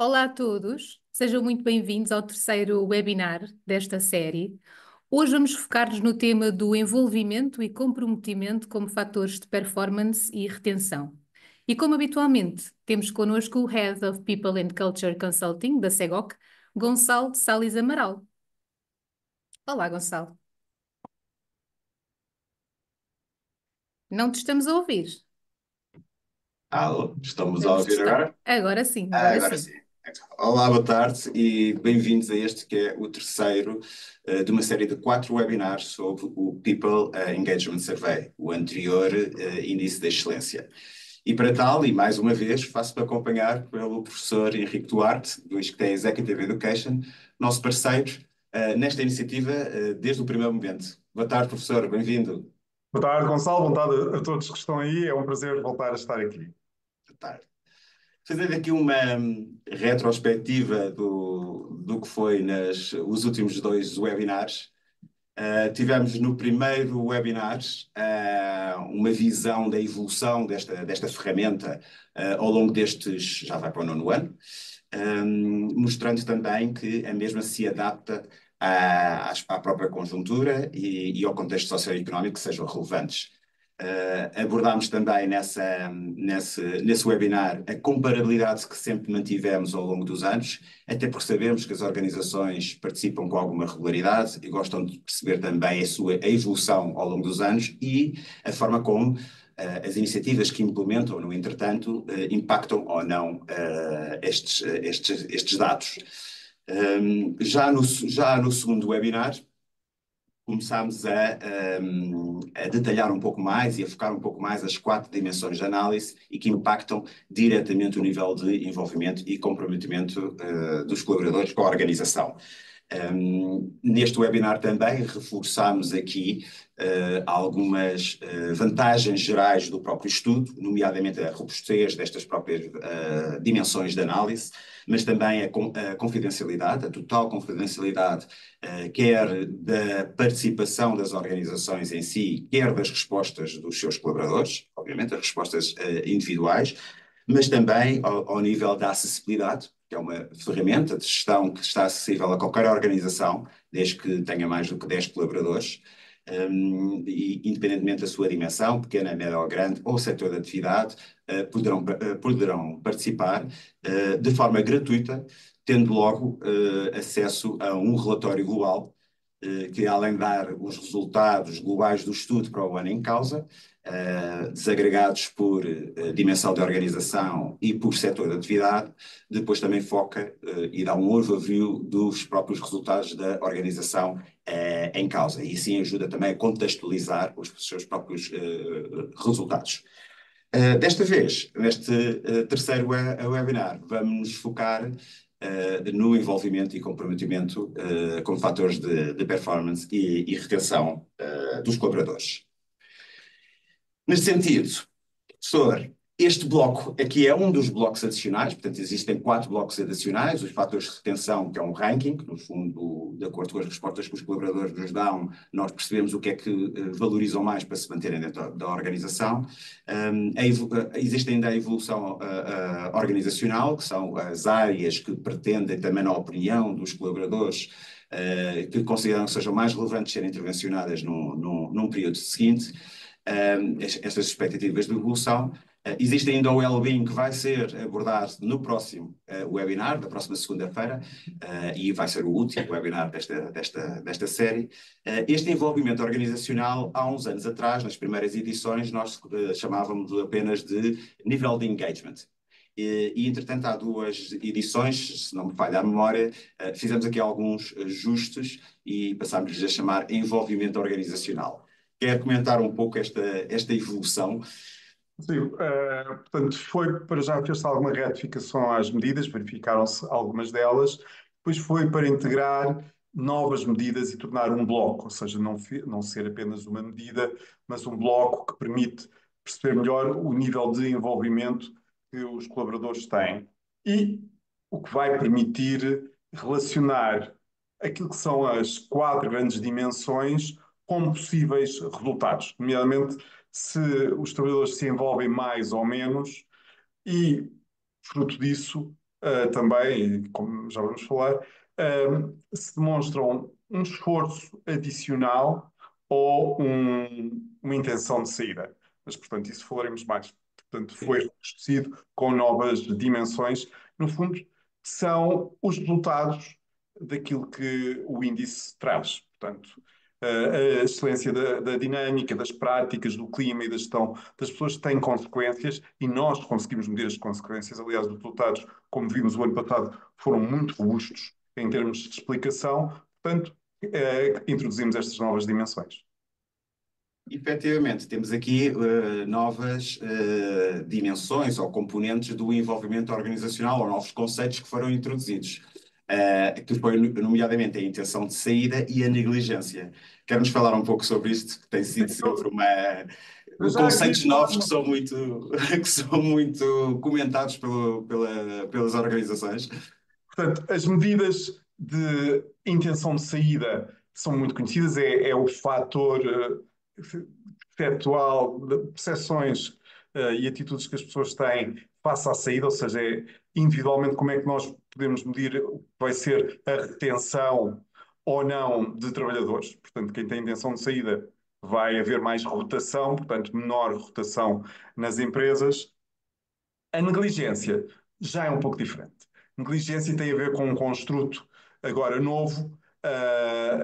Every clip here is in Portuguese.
Olá a todos, sejam muito bem-vindos ao terceiro webinar desta série. Hoje vamos focar-nos no tema do envolvimento e comprometimento como fatores de performance e retenção. E como habitualmente, temos connosco o Head of People and Culture Consulting da SEGOC, Gonçalo Salles Amaral. Olá, Gonçalo. Não te estamos a ouvir. Alô, estamos a Vamos ouvir testar. agora? Agora sim, Ah, agora agora sim. sim. Então, olá, boa tarde e bem-vindos a este que é o terceiro de uma série de quatro webinars sobre o People Engagement Survey, o anterior Índice de Excelência. E para tal, e mais uma vez, faço-me acompanhar pelo professor Henrique Duarte, do ISCTE Executive Education, nosso parceiro nesta iniciativa desde o primeiro momento. Boa tarde, professor, bem-vindo. Boa tarde, Gonçalo. Boa tarde a todos que estão aí. É um prazer voltar a estar aqui. Boa tarde. Fazendo aqui uma retrospectiva do que foi os últimos dois webinars, tivemos no primeiro webinar uma visão da evolução desta ferramenta ao longo destes, já vai para o nono ano, mostrando também que a mesma se adapta à própria conjuntura e ao contexto socioeconómico que sejam relevantes. Abordámos também nesse webinar a comparabilidade que sempre mantivemos ao longo dos anos, até porque sabemos que as organizações participam com alguma regularidade e gostam de perceber também a evolução ao longo dos anos e a forma como as iniciativas que implementam, no entretanto, impactam ou não estes dados. Já no segundo webinar, começámos a detalhar um pouco mais e a focar um pouco mais as quatro dimensões de análise e que impactam diretamente o nível de envolvimento e comprometimento dos colaboradores com a organização. Neste webinar também reforçámos aqui algumas vantagens gerais do próprio estudo, nomeadamente a robustez destas próprias dimensões de análise, mas também a confidencialidade, a total confidencialidade, quer da participação das organizações em si, quer das respostas dos seus colaboradores, obviamente as respostas individuais, mas também ao nível da acessibilidade, que é uma ferramenta de gestão que está acessível a qualquer organização, desde que tenha mais do que 10 colaboradores, e independentemente da sua dimensão, pequena, média ou grande, ou setor de atividade, poderão participar de forma gratuita, tendo logo acesso a um relatório global que, além de dar os resultados globais do estudo para o ano em causa, desagregados por dimensão de organização e por setor de atividade, depois também foca e dá um overview dos próprios resultados da organização em causa. E assim ajuda também a contextualizar os seus próprios resultados. Desta vez, neste terceiro webinar, vamos nos focar no envolvimento e comprometimento como fatores de performance e retenção dos colaboradores. Neste sentido, professor, este bloco aqui é um dos blocos adicionais, portanto existem quatro blocos adicionais, os fatores de retenção, que é um ranking, no fundo, de acordo com as respostas que os colaboradores nos dão, nós percebemos o que é que valorizam mais para se manterem dentro da organização. Existe ainda a evolução organizacional, que são as áreas que pretendem, também na opinião dos colaboradores, que consideram que sejam mais relevantes serem intervencionadas num período seguinte. Estas expectativas de evolução. Existe ainda o well-being que vai ser abordado no próximo webinar, da próxima segunda-feira, e vai ser o último webinar desta série. Este envolvimento organizacional, há uns anos atrás, nas primeiras edições, nós chamávamos apenas de nível de engagement. Entretanto, há duas edições, se não me falha a memória, fizemos aqui alguns ajustes e passámos-lhes a chamar envolvimento organizacional. Quer comentar um pouco esta evolução? Sim, portanto, foi para já fez-se alguma retificação às medidas, verificaram-se algumas delas, depois foi para integrar novas medidas e tornar um bloco, ou seja, não ser apenas uma medida, mas um bloco que permite perceber melhor o nível de envolvimento que os colaboradores têm e o que vai permitir relacionar aquilo que são as quatro grandes dimensões com possíveis resultados, nomeadamente se os trabalhadores se envolvem mais ou menos e, fruto disso, também, e como já vamos falar, se demonstram um esforço adicional ou uma intenção de saída. Mas, portanto, isso falaremos mais. Portanto, foi reconhecido com novas dimensões. No fundo, são os resultados daquilo que o índice traz. Portanto, a excelência da dinâmica, das práticas, do clima e da gestão das pessoas tem consequências e nós conseguimos medir as consequências. Aliás, os resultados, como vimos o ano passado, foram muito robustos em termos de explicação. Portanto, introduzimos estas novas dimensões. Efetivamente, temos aqui novas dimensões ou componentes do envolvimento organizacional, ou novos conceitos que foram introduzidos, que foi nomeadamente a intenção de saída e a negligência. Quer-nos falar um pouco sobre isto, que tem sido sempre Eu já conceitos queria falar novos que são muito, que são muito comentados pelas organizações. Portanto, as medidas de intenção de saída são muito conhecidas, é o fator perceptual de percepções e atitudes que as pessoas têm face à saída, ou seja, é individualmente como é que nós podemos medir o que vai ser a retenção ou não de trabalhadores. Portanto, quem tem intenção de saída vai haver mais rotação, portanto, menor rotação nas empresas. A negligência já é um pouco diferente. Negligência tem a ver com um construto agora novo,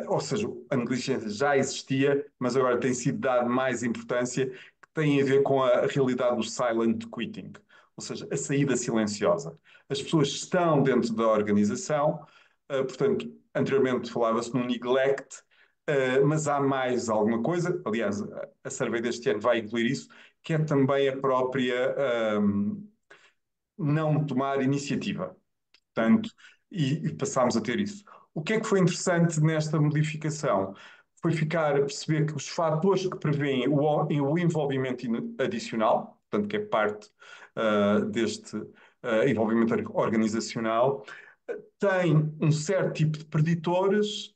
ou seja, a negligência já existia, mas agora tem sido dada mais importância, que tem a ver com a realidade do silent quitting, ou seja, a saída silenciosa. As pessoas estão dentro da organização, portanto, anteriormente falava-se num neglect, mas há mais alguma coisa, aliás, a survey deste ano vai incluir isso, que é também a própria não tomar iniciativa. Portanto, e passámos a ter isso. O que é que foi interessante nesta modificação? Foi ficar a perceber que os fatores que prevêem o envolvimento adicional, portanto, que é parte deste envolvimento organizacional, tem um certo tipo de preditores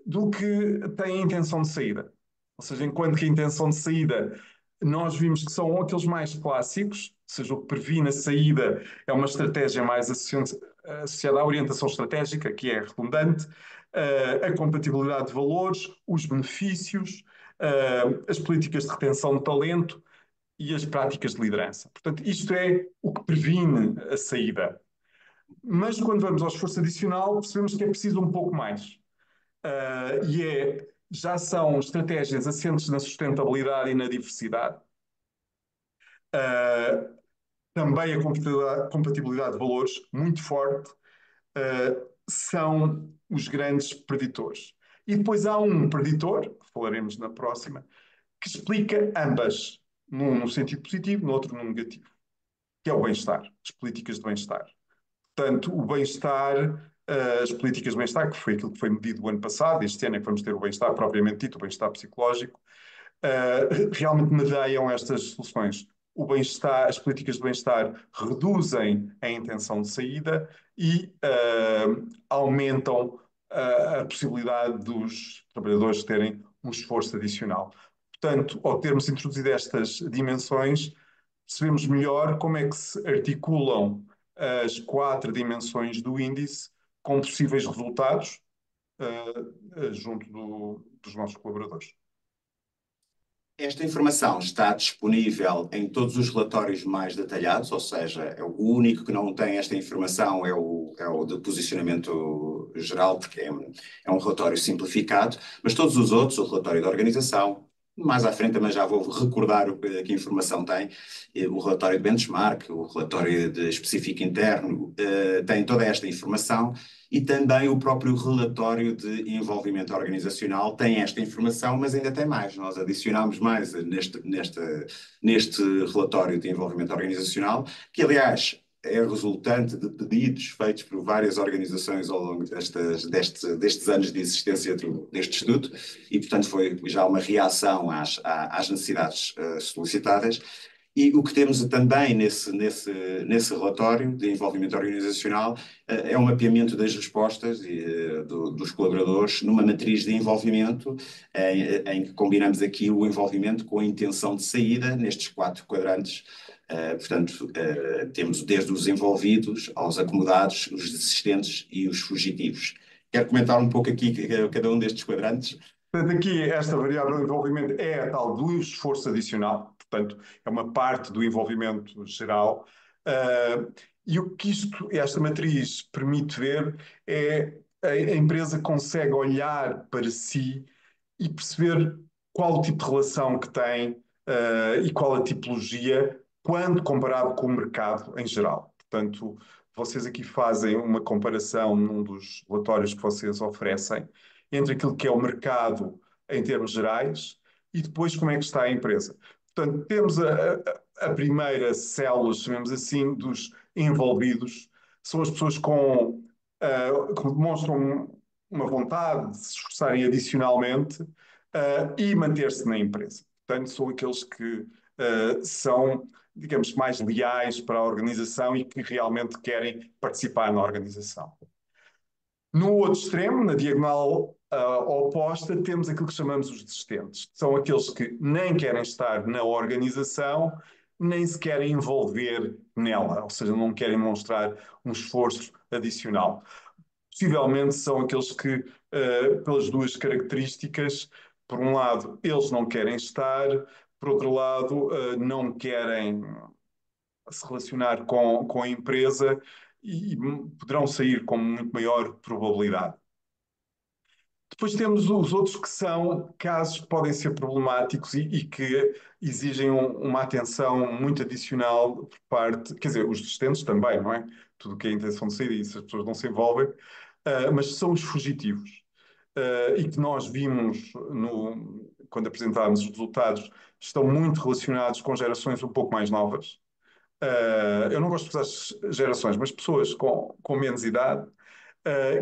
do que tem a intenção de saída. Ou seja, enquanto que a intenção de saída nós vimos que são aqueles mais clássicos, ou seja, o que previne a saída é uma estratégia mais associada à orientação estratégica, que é redundante, a compatibilidade de valores, os benefícios, as políticas de retenção de talento e as práticas de liderança. Portanto, isto é o que previne a saída. Mas quando vamos ao esforço adicional, percebemos que é preciso um pouco mais. Já são estratégias assentes na sustentabilidade e na diversidade. Uh, Também a compatibilidade de valores, muito forte, são os grandes preditores. E depois há um preditor, que falaremos na próxima, que explica ambas, num no sentido positivo, no outro no negativo, que é o bem-estar, as políticas de bem-estar. Portanto, o bem-estar, as políticas de bem-estar, que foi aquilo que foi medido o ano passado, este ano é que vamos ter o bem-estar propriamente dito, o bem-estar psicológico, realmente medeiam estas soluções. O bem-estar, as políticas de bem-estar reduzem a intenção de saída e aumentam a possibilidade dos trabalhadores terem um esforço adicional. Portanto, ao termos introduzido estas dimensões, percebemos melhor como é que se articulam as quatro dimensões do índice com possíveis resultados junto dos nossos colaboradores. Esta informação está disponível em todos os relatórios mais detalhados, ou seja, o único que não tem esta informação é o de posicionamento geral, porque é um relatório simplificado, mas todos os outros, o relatório da organização, mais à frente também já vou recordar que informação tem, o relatório de benchmark, o relatório de específico interno, tem toda esta informação e também o próprio relatório de envolvimento organizacional tem esta informação, mas ainda tem mais. Nós adicionamos mais neste relatório de envolvimento organizacional, que aliás é resultante de pedidos feitos por várias organizações ao longo destes anos de existência deste estudo e, portanto, foi já uma reação às necessidades solicitadas. E o que temos também nesse relatório de envolvimento organizacional é um mapeamento das respostas dos colaboradores numa matriz de envolvimento, em que combinamos aqui o envolvimento com a intenção de saída nestes quatro quadrantes Portanto, temos desde os envolvidos aos acomodados, os desistentes e os fugitivos. Quero comentar um pouco aqui cada um destes quadrantes. Portanto, aqui esta variável de envolvimento é a tal do esforço adicional, portanto, é uma parte do envolvimento geral. E o que esta matriz permite ver é a empresa consegue olhar para si e perceber qual o tipo de relação que tem e qual a tipologia quando comparado com o mercado em geral. Portanto, vocês aqui fazem uma comparação num dos relatórios que vocês oferecem entre aquilo que é o mercado em termos gerais e depois como é que está a empresa. Portanto, temos a primeira célula, chamemos assim, dos envolvidos, são as pessoas que demonstram uma vontade de se esforçarem adicionalmente e manter-se na empresa. Portanto, são aqueles que são, digamos, mais leais para a organização e que realmente querem participar na organização. No outro extremo, na diagonal oposta, temos aquilo que chamamos os desistentes. São aqueles que nem querem estar na organização, nem se querem envolver nela, ou seja, não querem mostrar um esforço adicional. Possivelmente são aqueles que, pelas duas características, por um lado, eles não querem estar, por outro lado, não querem se relacionar com a empresa e poderão sair com muito maior probabilidade. Depois temos os outros que são casos que podem ser problemáticos e que exigem uma atenção muito adicional por parte, quer dizer, os desistentes também, não é? Tudo o que é a intenção de sair, isso as pessoas não se envolvem, mas são os fugitivos. E que nós vimos quando apresentámos os resultados, estão muito relacionados com gerações um pouco mais novas. Eu não gosto de usar gerações, mas pessoas com menos idade,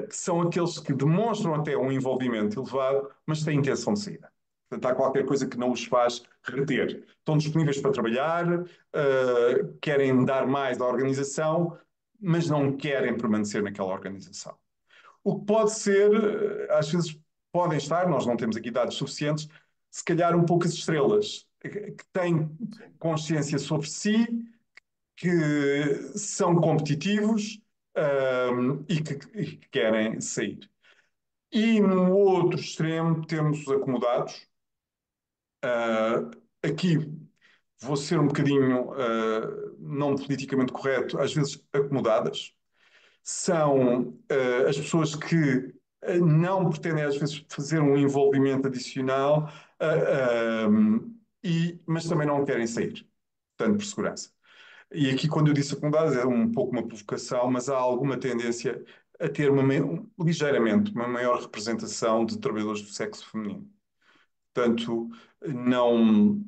que são aqueles que demonstram até um envolvimento elevado, mas têm intenção de saída. Portanto, há qualquer coisa que não os faz reter. Estão disponíveis para trabalhar, querem dar mais à organização, mas não querem permanecer naquela organização. O que pode ser, às vezes podem estar, nós não temos aqui dados suficientes, se calhar um pouco as estrelas, que têm consciência sobre si, que são competitivos e que querem sair. E no outro extremo temos os acomodados. Aqui vou ser um bocadinho não politicamente correto, às vezes acomodadas. São as pessoas que não pretendem às vezes fazer um envolvimento adicional, mas também não querem sair, portanto, por segurança. E aqui, quando eu disse acomodadas, é um pouco uma provocação, mas há alguma tendência a ter ligeiramente uma maior representação de trabalhadores do sexo feminino. Portanto, não,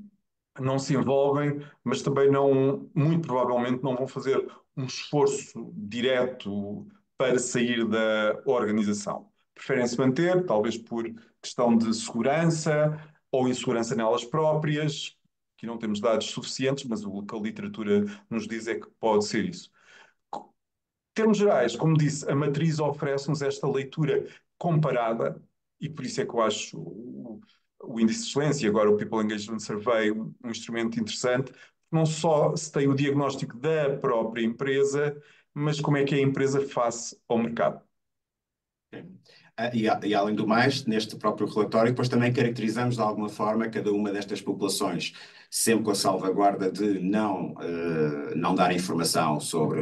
não se envolvem, mas também não, muito provavelmente não vão fazer um esforço direto para sair da organização. Preferem se manter, talvez por questão de segurança ou insegurança nelas próprias. Aqui não temos dados suficientes, mas o que a literatura nos diz é que pode ser isso. Em termos gerais, como disse, a matriz oferece-nos esta leitura comparada, e por isso é que eu acho o índice de excelência, agora o People Engagement Survey, um instrumento interessante, não só se tem o diagnóstico da própria empresa, mas como é que é a empresa face ao mercado. E além do mais, neste próprio relatório, depois também caracterizamos de alguma forma cada uma destas populações, sempre com a salvaguarda de não dar informação sobre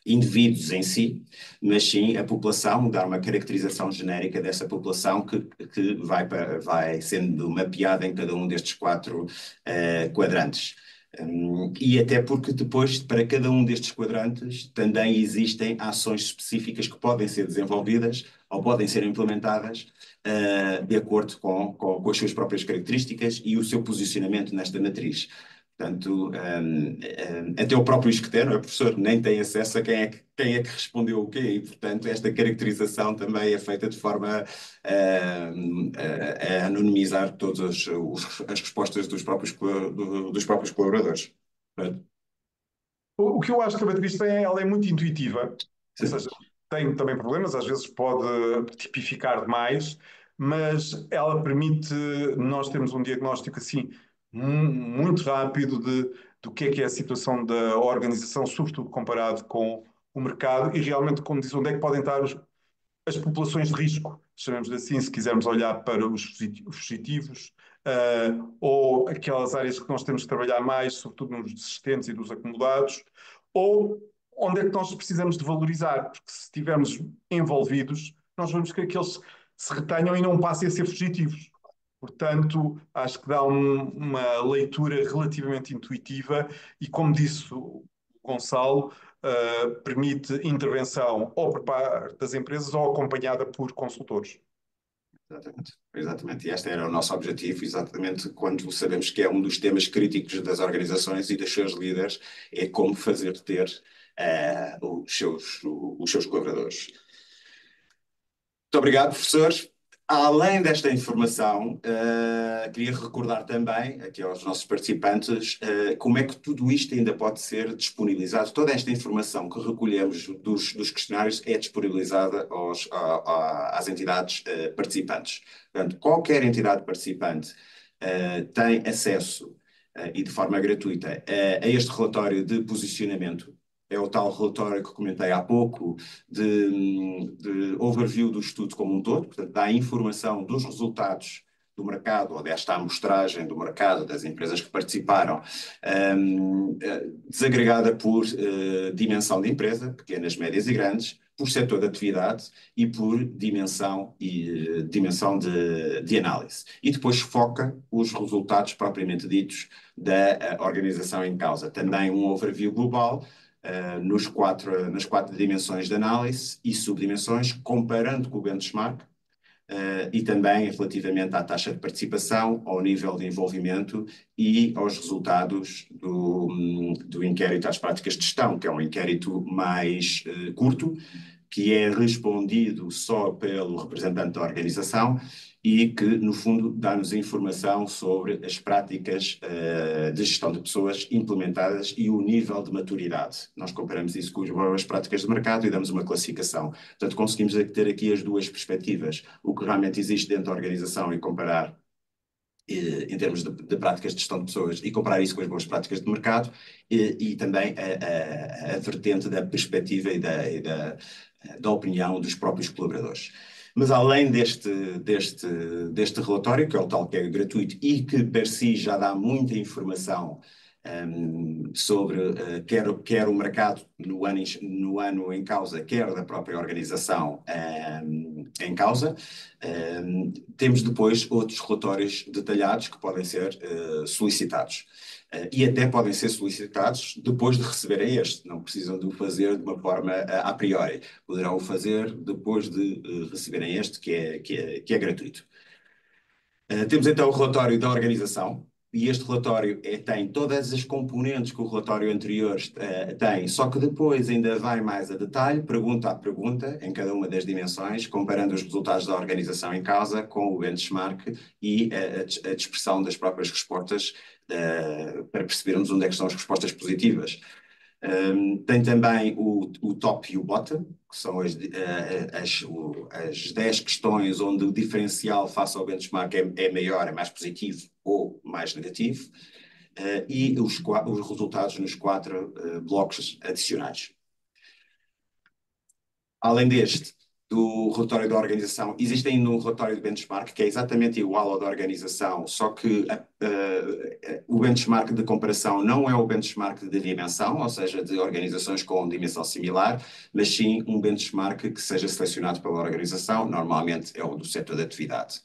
indivíduos em si, mas sim a população, dar uma caracterização genérica dessa população que vai sendo mapeada em cada um destes 4 quadrantes. E até porque depois, para cada um destes quadrantes, também existem ações específicas que podem ser desenvolvidas ou podem ser implementadas de acordo com as suas próprias características e o seu posicionamento nesta matriz. Portanto, até o próprio isqueté, não é, professor, nem tem acesso a quem é que respondeu o quê, e, portanto, esta caracterização também é feita de forma a anonimizar todas as respostas dos próprios colaboradores. Portanto, O que eu acho que a matriz tem, ela é muito intuitiva, ou seja, tem também problemas, às vezes pode tipificar demais, mas ela permite nós termos um diagnóstico assim muito rápido de do que é a situação da organização, sobretudo comparado com o mercado, e realmente, como diz, onde é que podem estar as populações de risco, chamemos assim, se quisermos olhar para os fugitivos, ou aquelas áreas que nós temos que trabalhar mais, sobretudo nos desistentes e dos acomodados, ou onde é que nós precisamos de valorizar, porque se estivermos envolvidos, nós vamos querer que eles se retenham e não passem a ser fugitivos. Portanto, acho que dá uma leitura relativamente intuitiva e, como disse o Gonçalo, permite intervenção ou por parte das empresas ou acompanhada por consultores. Exatamente, exatamente. E este era o nosso objetivo, exatamente quando sabemos que é um dos temas críticos das organizações e dos seus líderes, é como fazer ter os seus colaboradores. Muito obrigado, professores. Além desta informação, queria recordar também aqui aos nossos participantes como é que tudo isto ainda pode ser disponibilizado. Toda esta informação que recolhemos dos questionários é disponibilizada às entidades participantes. Portanto, qualquer entidade participante tem acesso e de forma gratuita a este relatório de posicionamento. É o tal relatório que comentei há pouco, de overview do estudo como um todo, portanto, dá informação dos resultados do mercado, ou desta amostragem do mercado, das empresas que participaram, desagregada por dimensão de empresa, pequenas, médias e grandes, por setor de atividade e por dimensão de análise. E depois foca os resultados propriamente ditos da organização em causa. Também um overview global, nas quatro dimensões de análise e subdimensões, comparando com o benchmark, e também relativamente à taxa de participação, ao nível de envolvimento e aos resultados do inquérito às práticas de gestão, que é um inquérito mais curto, que é respondido só pelo representante da organização e que, no fundo, dá-nos informação sobre as práticas de gestão de pessoas implementadas e o nível de maturidade. Nós comparamos isso com as práticas de mercado e damos uma classificação. Portanto, conseguimos ter aqui as duas perspectivas, o que realmente existe dentro da organização e comparar em termos de práticas de gestão de pessoas e comparar isso com as boas práticas de mercado e também a vertente da perspectiva e da opinião dos próprios colaboradores. Mas além deste relatório, que é o tal que é gratuito e que per si já dá muita informação sobre quer o mercado no ano em causa, quer da própria organização em causa, temos depois outros relatórios detalhados que podem ser solicitados. E até podem ser solicitados depois de receberem este, não precisam de o fazer de uma forma a priori, poderão o fazer depois de receberem este, que é gratuito. Temos então o relatório da organização, e este relatório tem todas as componentes que o relatório anterior tem, só que depois ainda vai mais a detalhe, pergunta a pergunta, em cada uma das dimensões, comparando os resultados da organização em causa com o benchmark e a dispersão das próprias respostas, para percebermos onde é que estão as respostas positivas. Tem também o top e o bottom, que são as 10 questões onde o diferencial face ao benchmark é maior, é mais positivo ou mais negativo, e os resultados nos 4 blocos adicionais. Além do relatório da organização, existe ainda um relatório de benchmark que é exatamente igual ao da organização, só que o benchmark de comparação não é o benchmark de dimensão, ou seja, de organizações com dimensão similar, mas sim um benchmark que seja selecionado pela organização, normalmente é o do setor de atividade.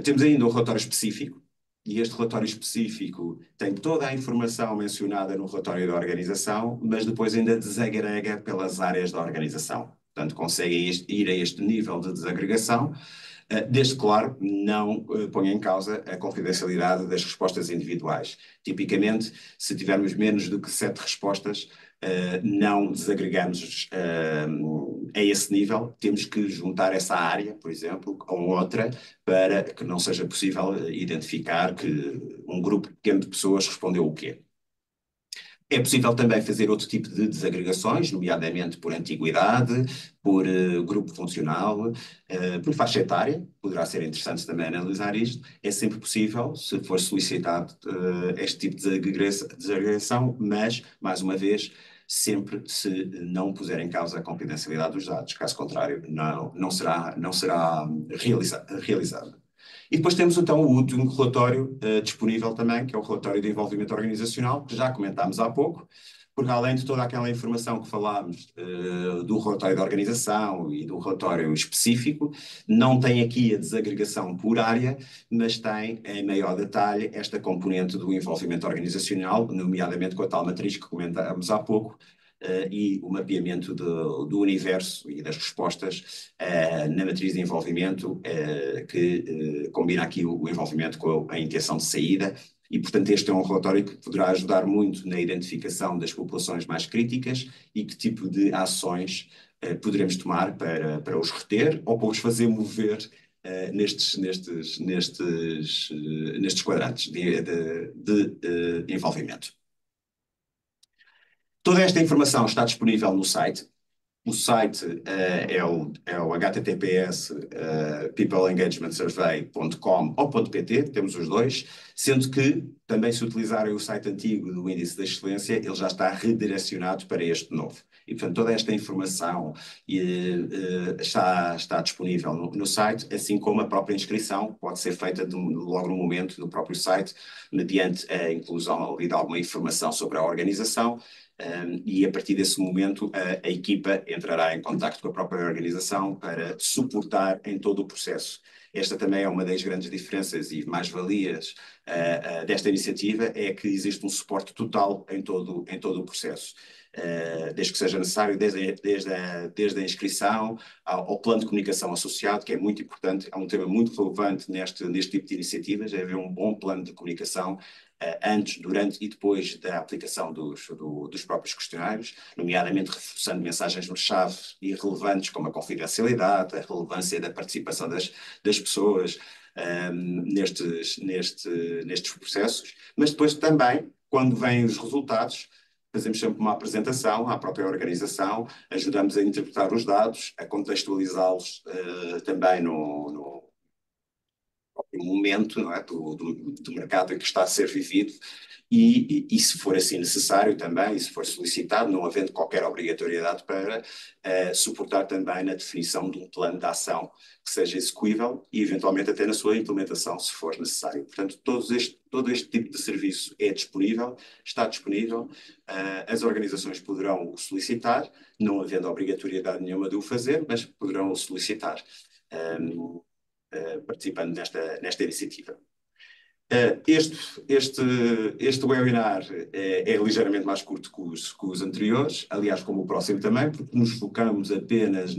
Temos ainda um relatório específico, e este relatório específico tem toda a informação mencionada no relatório da organização, mas depois ainda desagrega pelas áreas da organização. Portanto, consegue ir a este nível de desagregação, desde que, claro, não ponha em causa a confidencialidade das respostas individuais. Tipicamente, se tivermos menos do que 7 respostas, não desagregamos a esse nível, temos que juntar essa área, por exemplo, com outra, para que não seja possível identificar que um grupo pequeno de pessoas respondeu o quê. É possível também fazer outro tipo de desagregações, nomeadamente por antiguidade, por grupo funcional, por faixa etária. Poderá ser interessante também analisar isto. É sempre possível, se for solicitado este tipo de desagregação, mas, mais uma vez, sempre se não puser em causa a confidencialidade dos dados. Caso contrário, não será realizada. E depois temos então o último relatório disponível também, que é o relatório de envolvimento organizacional, que já comentámos há pouco, porque além de toda aquela informação que falámos do relatório da organização e do relatório específico, não tem aqui a desagregação por área, mas tem em maior detalhe esta componente do envolvimento organizacional, nomeadamente com a tal matriz que comentámos há pouco, e o mapeamento do universo e das respostas na matriz de envolvimento, que combina aqui o envolvimento com a intenção de saída. E, portanto, este é um relatório que poderá ajudar muito na identificação das populações mais críticas e que tipo de ações poderemos tomar para os reter ou para os fazer mover nestes quadrantes de envolvimento. Toda esta informação está disponível no site. O site é o https peopleengagementsurvey.com ou .pt, temos os dois, sendo que também se utilizarem o site antigo do Índice da Excelência, ele já está redirecionado para este novo. E, portanto, toda esta informação está disponível no site, assim como a própria inscrição pode ser feita logo no momento no próprio site, mediante a inclusão ali de alguma informação sobre a organização. E a partir desse momento a equipa entrará em contacto com a própria organização para suportar em todo o processo. Esta também é uma das grandes diferenças e mais-valias desta iniciativa, é que existe um suporte total em todo o processo. Desde que seja necessário, desde a inscrição ao plano de comunicação associado, que é muito importante, é um tema muito relevante neste tipo de iniciativas, é haver um bom plano de comunicação antes, durante e depois da aplicação dos próprios questionários, nomeadamente reforçando mensagens-chave e relevantes como a confidencialidade, a relevância da participação das pessoas nestes processos, mas depois também, quando vêm os resultados, fazemos sempre uma apresentação à própria organização, ajudamos a interpretar os dados, a contextualizá-los também no momento, não é, do mercado em que está a ser vivido e se for assim necessário também, e se for solicitado, não havendo qualquer obrigatoriedade para suportar também na definição de um plano de ação que seja execuível e eventualmente até na sua implementação, se for necessário. Portanto, todo este tipo de serviço é disponível, está disponível, as organizações poderão o solicitar, não havendo obrigatoriedade nenhuma de o fazer, mas poderão o solicitar. Participando nesta iniciativa. Este webinar é ligeiramente mais curto que os anteriores, aliás, como o próximo também, porque nos focamos apenas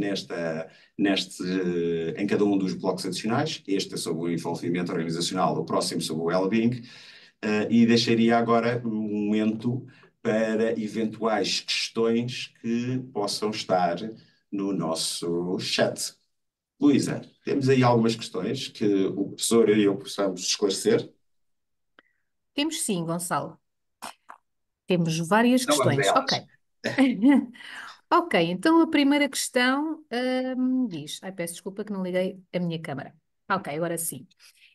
em cada um dos blocos adicionais. Este é sobre o envolvimento organizacional, o próximo sobre o well-being, e deixaria agora um momento para eventuais questões que possam estar no nosso chat. Luísa, temos aí algumas questões que o professor e eu possamos esclarecer. Temos sim, Gonçalo. Temos várias Então vamos a questões. elas. Ok. Ok, então a primeira questão diz... Ai, peço desculpa que não liguei a minha câmara. Ok, agora sim.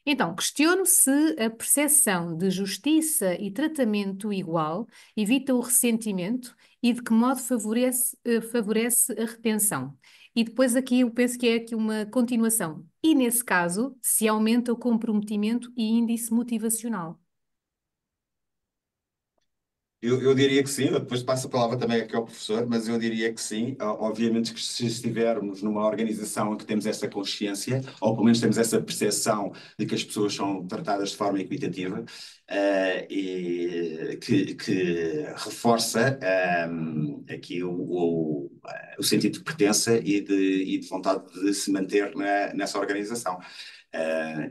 Então, questiono se a percepção de justiça e tratamento igual evita o ressentimento e de que modo favorece a retenção. E depois aqui eu penso que é aqui uma continuação. E nesse caso, se aumenta o comprometimento e índice motivacional. Eu diria que sim, eu depois passo a palavra também aqui ao professor, mas eu diria que sim. Obviamente que se estivermos numa organização em que temos essa consciência, ou pelo menos temos essa percepção de que as pessoas são tratadas de forma equitativa, e que reforça aqui o sentido de pertença e de vontade de se manter nessa organização.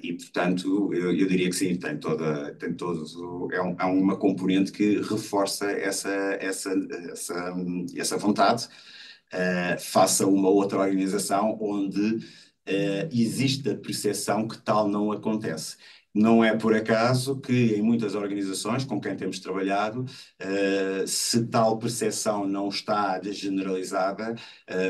E, portanto, eu diria que sim, é uma componente que reforça essa vontade, face a uma outra organização onde existe a percepção que tal não acontece. Não é por acaso que em muitas organizações com quem temos trabalhado, se tal percepção não está generalizada,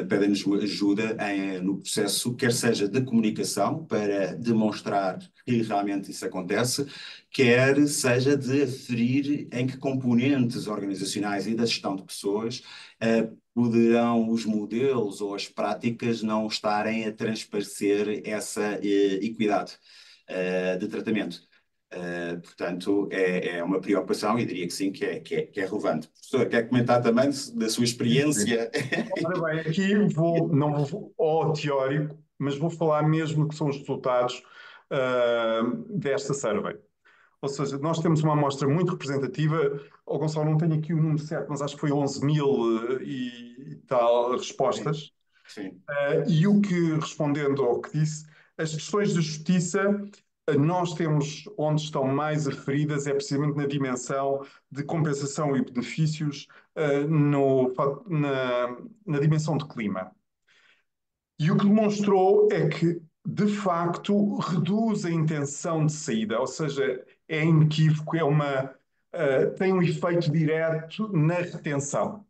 pedem-nos ajuda no processo, quer seja de comunicação, para demonstrar que realmente isso acontece, quer seja de aferir em que componentes organizacionais e da gestão de pessoas, poderão os modelos ou as práticas não estarem a transparecer essa equidade de tratamento. Portanto, é uma preocupação e diria que sim, que é relevante. Professor, quer comentar também da sua Sim. experiência? Ora bem, aqui não vou ao teórico, mas vou falar mesmo que são os resultados desta survey. Ou seja, nós temos uma amostra muito representativa. O Gonçalo, não tenho aqui o número certo, mas acho que foi 11 mil e tal Sim, respostas. sim. E o que, respondendo ao que disse, as questões de justiça, nós temos onde estão mais aferidas é precisamente na dimensão de compensação e benefícios, na dimensão de clima. E o que demonstrou é que, de facto, reduz a intenção de saída, ou seja, é inequívoco, tem um efeito direto na retenção.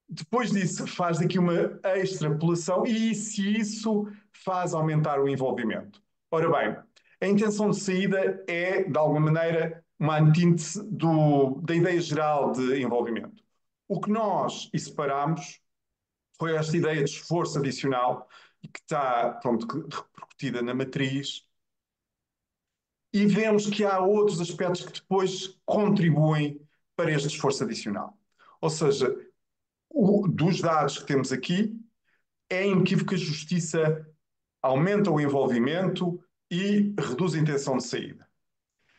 Depois disso, faz aqui uma extrapolação e se isso faz aumentar o envolvimento. Ora bem, a intenção de saída é, de alguma maneira, uma antítese da ideia geral de envolvimento. O que nós separámos foi esta ideia de esforço adicional que está, pronto, repercutida na matriz, e vemos que há outros aspectos que depois contribuem para este esforço adicional. Ou seja, dos dados que temos aqui, é inequívoco que a justiça aumenta o envolvimento e reduz a intenção de saída.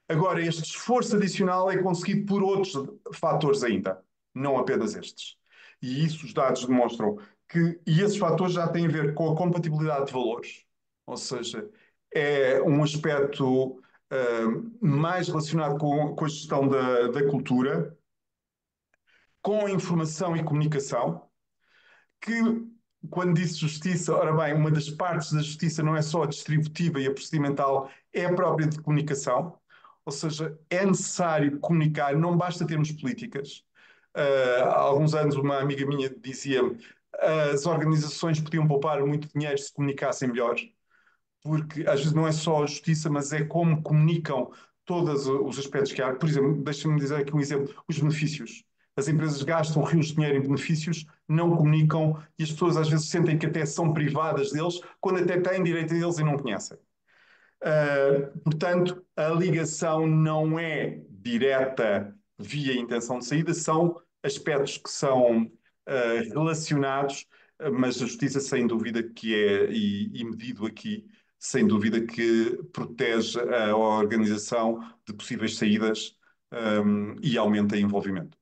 Agora, este esforço adicional é conseguido por outros fatores ainda, não apenas estes. E isso os dados demonstram e esses fatores já têm a ver com a compatibilidade de valores, ou seja, é um aspecto mais relacionado com a gestão da cultura, com a informação e comunicação, que, quando disse justiça, ora bem, uma das partes da justiça não é só a distributiva e a procedimental, é a própria de comunicação. Ou seja, é necessário comunicar, não basta termos políticas. Há alguns anos, uma amiga minha dizia-me as organizações podiam poupar muito dinheiro se comunicassem melhor, porque às vezes não é só a justiça, mas é como comunicam todos os aspectos que há. Por exemplo, deixa-me dizer aqui um exemplo: os benefícios. As empresas gastam rios de dinheiro em benefícios, não comunicam e as pessoas às vezes sentem que até são privadas deles, quando até têm direito a eles e não conhecem. Portanto, a ligação não é direta via intenção de saída, são aspectos que são relacionados, mas a justiça, sem dúvida, que é, e medido aqui, sem dúvida, que protege a organização de possíveis saídas, e aumenta o envolvimento.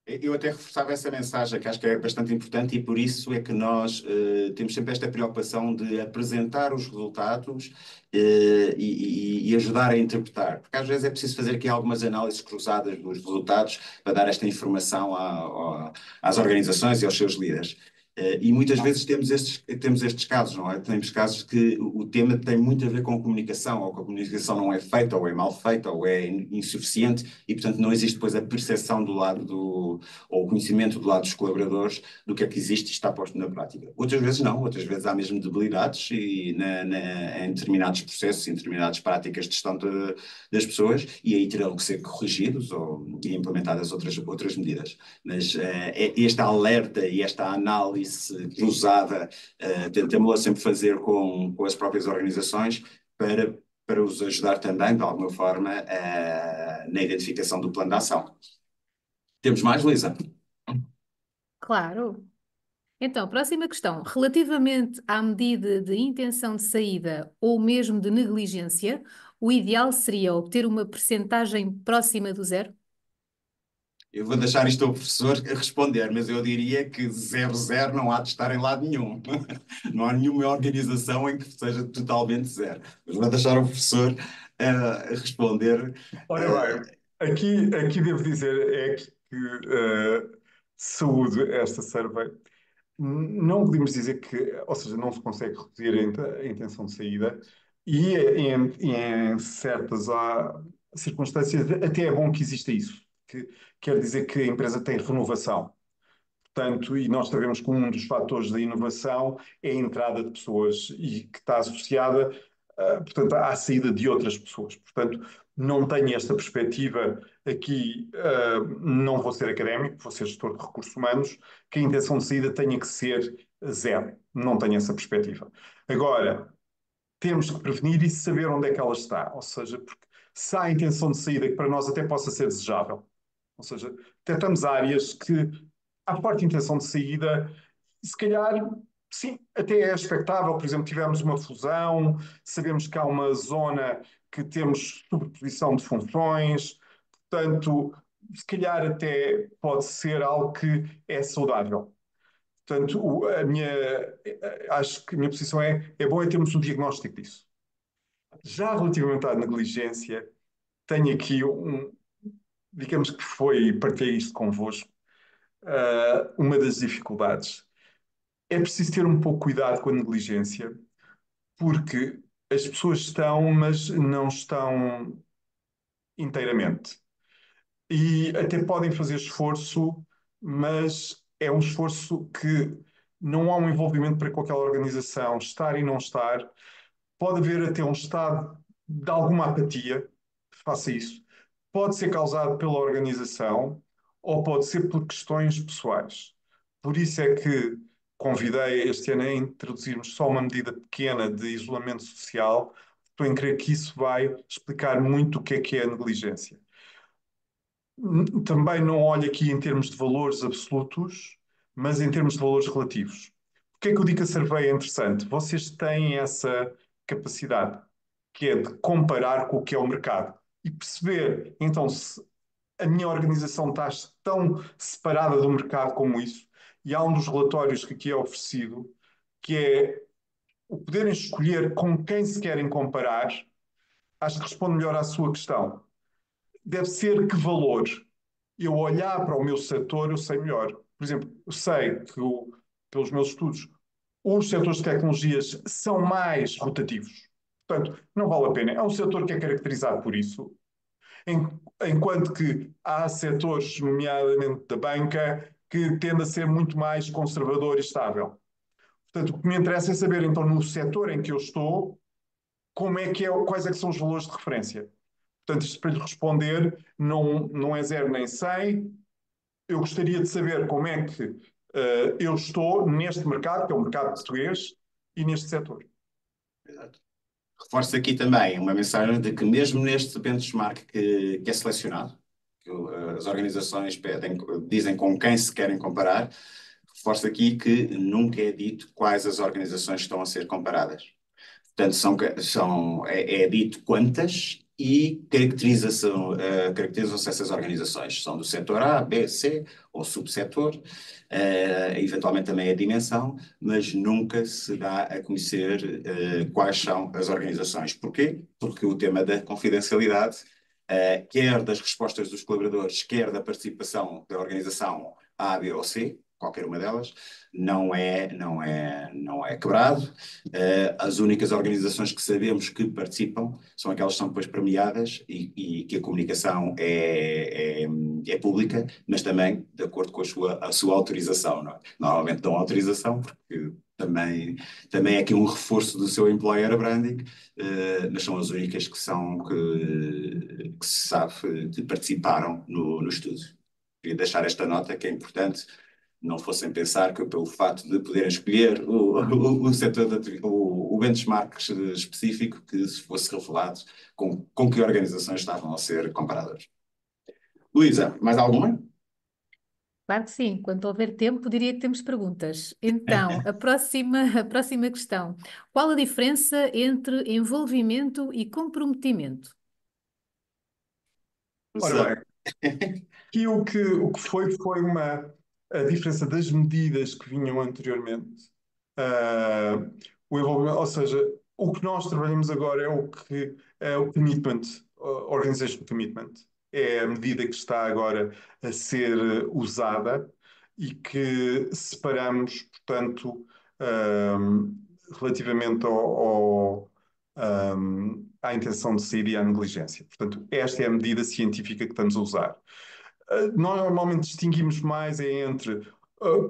Eu até reforçava essa mensagem, que acho que é bastante importante, e por isso é que nós temos sempre esta preocupação de apresentar os resultados e ajudar a interpretar. Porque às vezes é preciso fazer aqui algumas análises cruzadas dos resultados para dar esta informação às organizações e aos seus líderes. E muitas vezes temos estes casos, não é? Temos casos que o tema tem muito a ver com comunicação, ou que a comunicação não é feita, ou é mal feita, ou é insuficiente, e portanto não existe depois a percepção do lado ou o conhecimento do lado dos colaboradores do que é que existe e está posto na prática. Outras vezes não, outras vezes há mesmo debilidades em determinados processos, em determinadas práticas de gestão das pessoas, e aí terão que ser corrigidos e implementadas outras medidas. Mas este alerta e esta análise cruzada tentamos sempre fazer com as próprias organizações para os ajudar também, de alguma forma, na identificação do plano de ação. Temos mais, Luísa? Claro. Então, próxima questão. Relativamente à medida de intenção de saída ou mesmo de negligência, o ideal seria obter uma percentagem próxima do zero? Eu vou deixar isto ao professor a responder, mas eu diria que 0,0 não há de estar em lado nenhum. Não há nenhuma organização em que seja totalmente zero. Mas vou deixar ao professor a responder. Ora Uh, bem, aqui devo dizer saúde esta survey. Não podemos dizer que, ou seja, não se consegue reduzir a intenção de saída, E em certas circunstâncias até é bom que exista isso, que quer dizer que a empresa tem renovação. Portanto, e nós sabemos que um dos fatores da inovação é a entrada de pessoas e que está associada, portanto, à saída de outras pessoas. Portanto, não tenho esta perspectiva aqui, não vou ser académico, vou ser gestor de recursos humanos, que a intenção de saída tenha que ser zero. Não tenho essa perspectiva. Agora, temos que prevenir e saber onde é que ela está. Ou seja, porque se há a intenção de saída que para nós até possa ser desejável, ou seja, detectamos áreas que há forte intenção de saída, se calhar, sim, até é expectável. Por exemplo, tivemos uma fusão, sabemos que há uma zona que temos sobreposição de funções, portanto, se calhar até pode ser algo que é saudável. Portanto, acho que a minha posição é bom termos um diagnóstico disso. Já relativamente à negligência, tenho aqui digamos que partilhei isto convosco, uma das dificuldades. É preciso ter um pouco cuidado com a negligência, porque as pessoas estão, mas não estão inteiramente. E até podem fazer esforço, mas é um esforço que não há um envolvimento para com aquela organização estar e não estar. Pode haver até um estado de alguma apatia, faça isso. Pode ser causado pela organização ou pode ser por questões pessoais. Por isso é que convidei este ano a introduzirmos só uma medida pequena de isolamento social. Estou em crer que isso vai explicar muito o que é a negligência. Também não olho aqui em termos de valores absolutos, mas em termos de valores relativos. Porque é que o Dica Survey é interessante? Vocês têm essa capacidade, que é de comparar com o que é o mercado e perceber, então, se a minha organização está tão separada do mercado como isso. E há um dos relatórios que aqui é oferecido, que é o poderem escolher com quem se querem comparar, acho que responde melhor à sua questão. Deve ser que valor? Eu olhar para o meu setor, eu sei melhor. Por exemplo, eu sei que, pelos meus estudos, os setores de tecnologias são mais rotativos. Portanto, não vale a pena. É um setor que é caracterizado por isso. Enquanto que há setores, nomeadamente da banca, que tende a ser muito mais conservador e estável. Portanto, o que me interessa é saber, então, no setor em que eu estou, quais é que são os valores de referência. Portanto, isto para lhe responder, não é zero nem 100. Eu gostaria de saber como é que eu estou neste mercado, que é o mercado português, e neste setor. Exato. Reforço aqui também uma mensagem de que mesmo neste benchmark que é selecionado, que as organizações dizem com quem se querem comparar, reforço aqui que nunca é dito quais as organizações estão a ser comparadas. Portanto, é dito quantas e caracterizam-se essas organizações. São do setor A, B, C ou subsetor, eventualmente também a dimensão, mas nunca se dá a conhecer quais são as organizações. Porquê? Porque o tema da confidencialidade, quer das respostas dos colaboradores, quer da participação da organização A, B ou C, qualquer uma delas, não é quebrado. As únicas organizações que sabemos que participam são aquelas que são depois premiadas e que a comunicação é pública, mas também de acordo com a sua autorização. Não é? Normalmente dão autorização porque também é aqui um reforço do seu employer branding, mas são as únicas que se sabe que participaram no estudo. Queria deixar esta nota que é importante, não fossem pensar que pelo fato de poderem escolher o setor, o benchmark específico, que se fosse revelado com que organizações estavam a ser comparadas. Luísa, mais alguma? Claro que sim, quando houver tempo, diria que temos perguntas. Então, a próxima questão. Qual a diferença entre envolvimento e comprometimento? Ora Começar. bem, aqui o que foi a diferença das medidas que vinham anteriormente. Ah, o envolvimento, ou seja, o que nós trabalhamos agora é o commitment, organization commitment. É a medida que está agora a ser usada e que separamos, portanto, ah, relativamente à intenção de sair e à negligência. Portanto, esta é a medida científica que estamos a usar. Nós normalmente distinguimos mais entre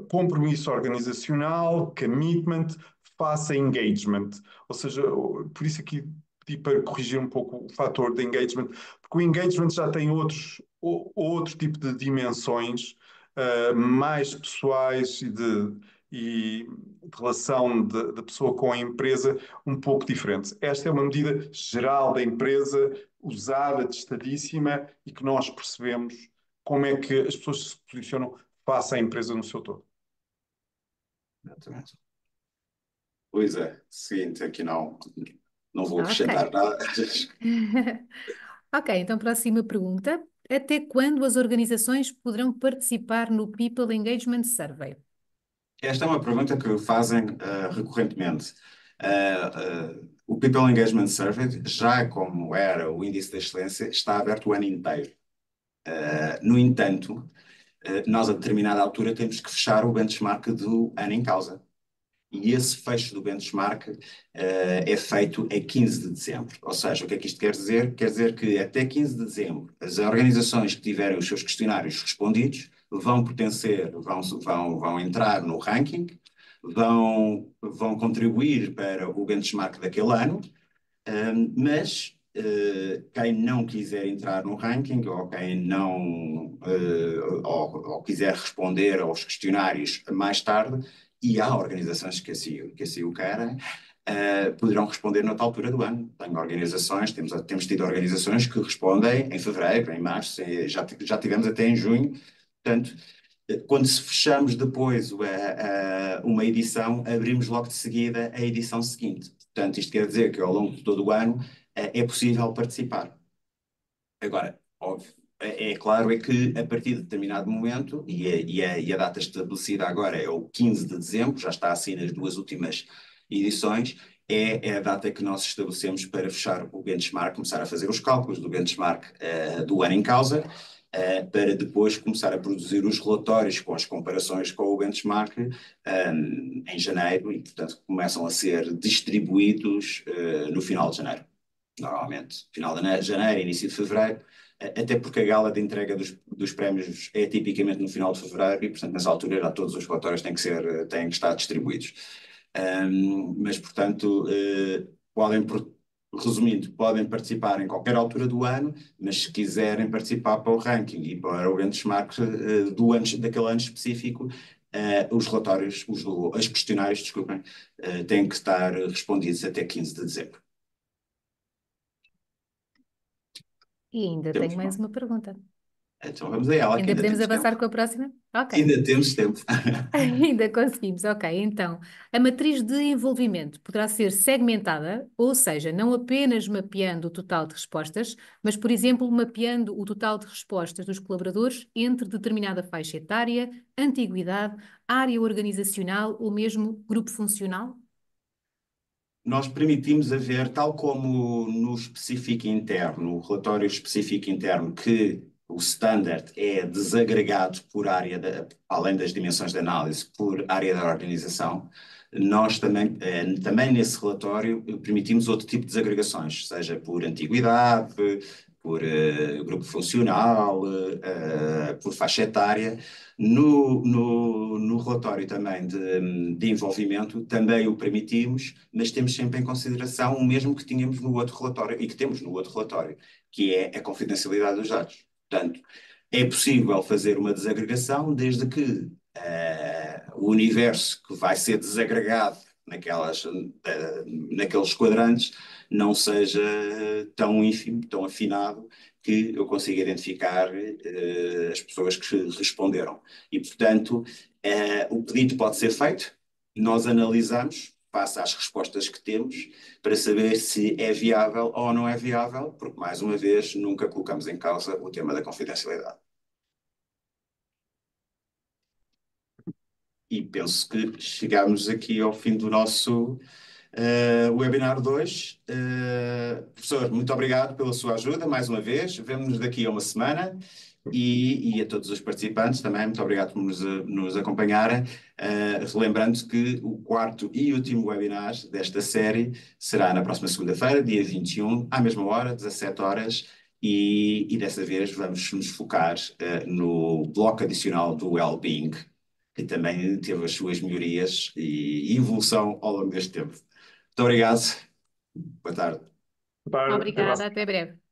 compromisso organizacional, commitment, face a engagement. Ou seja, por isso aqui pedi para corrigir um pouco o fator de engagement, porque o engagement já tem outro tipo de dimensões mais pessoais e de relação da pessoa com a empresa um pouco diferente. Esta é uma medida geral da empresa, usada, testadíssima e que nós percebemos como é que as pessoas se posicionam face à empresa no seu todo. Exatamente. Pois é, seguinte, aqui não vou Ok. acrescentar nada. Ok, então próxima pergunta. Até quando as organizações poderão participar no People Engagement Survey? Esta é uma pergunta que fazem recorrentemente. O People Engagement Survey, já como era o Índice de Excelência, está aberto o ano inteiro. No entanto, nós a determinada altura temos que fechar o benchmark do ano em causa. E esse fecho do benchmark é feito a 15 de dezembro. Ou seja, o que é que isto quer dizer? Quer dizer que até 15 de dezembro, as organizações que tiverem os seus questionários respondidos vão pertencer, vão entrar no ranking, vão contribuir para o benchmark daquele ano, mas quem não quiser entrar no ranking ou quem não ou quiser responder aos questionários mais tarde, e há organizações que assim o querem, poderão responder noutra altura do ano. Tenho organizações, temos tido organizações que respondem em fevereiro, em março, já tivemos até em junho. Portanto, quando se fechamos depois uma edição, abrimos logo de seguida a edição seguinte. Portanto, isto quer dizer que ao longo de todo o ano é possível participar. Agora, óbvio, é claro é que a partir de determinado momento, e a data estabelecida agora é o 15 de dezembro, já está assim nas duas últimas edições, é a data que nós estabelecemos para fechar o benchmark, começar a fazer os cálculos do benchmark do ano em causa, para depois começar a produzir os relatórios com as comparações com o benchmark em janeiro e, portanto, começam a ser distribuídos no final de janeiro, normalmente. Final de janeiro, início de fevereiro, até porque a gala de entrega dos prémios é tipicamente no final de fevereiro e, portanto, nessa altura já todos os relatórios têm que estar distribuídos. Mas, portanto, resumindo, podem participar em qualquer altura do ano, mas se quiserem participar para o ranking e para o benchmark daquele ano específico, os relatórios, os questionários, desculpem, têm que estar respondidos até 15 de dezembro. E ainda Temos, tenho mais não? uma pergunta. Então vamos a ela, que Ainda ainda podemos temos tempo. avançar com a próxima? Ok. Ainda temos tempo. Ainda conseguimos, ok. Então, a matriz de envolvimento poderá ser segmentada, ou seja, não apenas mapeando o total de respostas, mas, por exemplo, mapeando o total de respostas dos colaboradores entre determinada faixa etária, antiguidade, área organizacional ou mesmo grupo funcional? Nós permitimos haver, tal como no específico interno, o relatório específico interno, que o standard é desagregado por área, além das dimensões de análise, por área da organização, nós também nesse relatório permitimos outro tipo de desagregações, seja por antiguidade, por grupo funcional, por faixa etária. No relatório também de envolvimento, também o permitimos, mas temos sempre em consideração o mesmo que tínhamos no outro relatório e que temos no outro relatório, que é a confidencialidade dos dados. Portanto, é possível fazer uma desagregação desde que o universo que vai ser desagregado naqueles quadrantes não seja tão ínfimo, tão afinado, que eu consiga identificar as pessoas que responderam. E, portanto, o pedido pode ser feito, nós analisamos, face às respostas que temos, para saber se é viável ou não é viável, porque, mais uma vez, nunca colocamos em causa o tema da confidencialidade. E penso que chegamos aqui ao fim do nosso webinar 2. Professor, muito obrigado pela sua ajuda mais uma vez. Vemo-nos daqui a uma semana E a todos os participantes também, muito obrigado por nos acompanharem. Lembrando que o quarto e último webinar desta série será na próxima segunda-feira, dia 21, à mesma hora, 17 horas, e dessa vez vamos nos focar no bloco adicional do Wellbeing, que também teve as suas melhorias e evolução ao longo deste tempo. Muito obrigado. Boa tarde. Até Obrigada, lá. até breve.